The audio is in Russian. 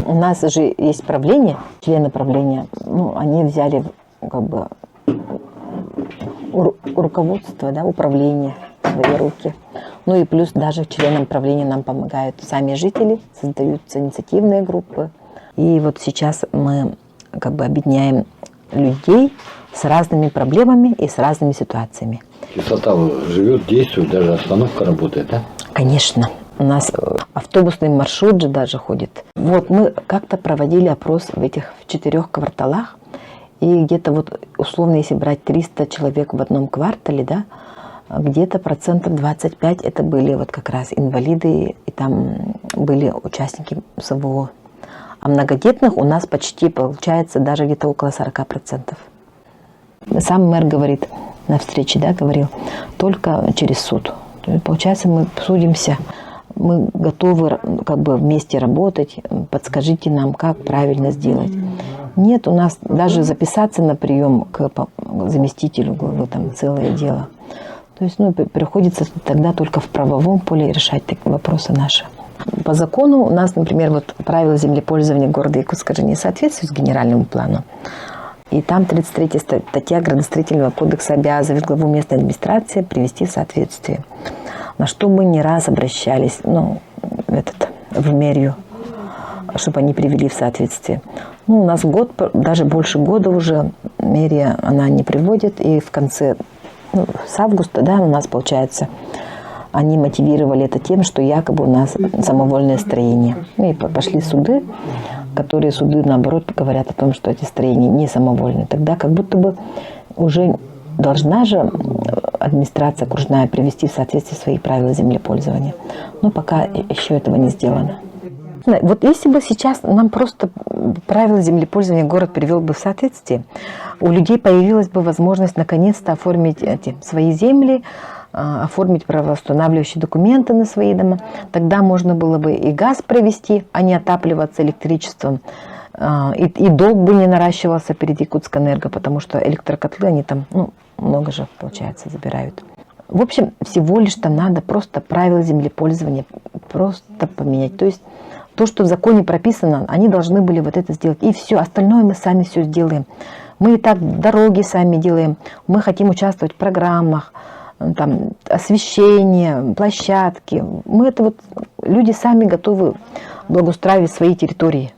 У нас же есть правление, члены правления, ну, они взяли как бы руководство, да, управление в свои руки. Ну и плюс даже членам правления нам помогают сами жители, создаются инициативные группы. И вот сейчас мы как бы объединяем людей с разными проблемами и с разными ситуациями. Кислота живет, действует, даже остановка работает, да? Конечно. У нас автобусный маршрут же даже ходит. Вот мы как-то проводили опрос в этих 4 кварталах. И где-то вот условно, если брать 300 человек в одном квартале, да, где-то 25% это были вот как раз инвалиды, и там были участники СВО. А многодетных у нас почти получается даже где-то около 40%. Сам мэр говорит на встрече, да, говорил, только через суд. Получается, мы судимся, мы готовы как бы вместе работать, подскажите нам, как правильно сделать. Нет, у нас даже записаться на прием к заместителю главы, там целое дело. То есть, ну, приходится тогда только в правовом поле решать такие вопросы наши. По закону у нас, например, вот правила землепользования города Якутска же не соответствуют генеральному плану. И там 33-я статья Градостроительного кодекса обязывает главу местной администрации привести в соответствие. На что мы не раз обращались, ну, в мэрию, чтобы они привели в соответствие. Ну, у нас год, даже больше года уже мэрия, она не приводит. И в конце, ну, с августа, да, у нас получается, они мотивировали это тем, что якобы у нас самовольное строение. И пошли суды, которые суды, наоборот, говорят о том, что эти строения не самовольные. Тогда как будто бы уже должна же администрация окружная привести в соответствие свои правила землепользования. Но пока еще этого не сделано. Вот если бы сейчас нам просто правила землепользования город привел бы в соответствие, у людей появилась бы возможность наконец-то оформить свои земли, оформить правоустанавливающие документы на свои дома. Тогда можно было бы и газ провести, а не отапливаться электричеством. И долг бы не наращивался перед Якутскэнерго, потому что электрокотлы, они там, ну, много же, получается, забирают. В общем, всего лишь там надо просто правила землепользования просто поменять. То есть то, что в законе прописано, они должны были вот это сделать. И все, остальное мы сами все сделаем. Мы и так дороги сами делаем. Мы хотим участвовать в программах, там, освещение, площадки. Мы это вот, люди сами готовы благоустраивать свои территории.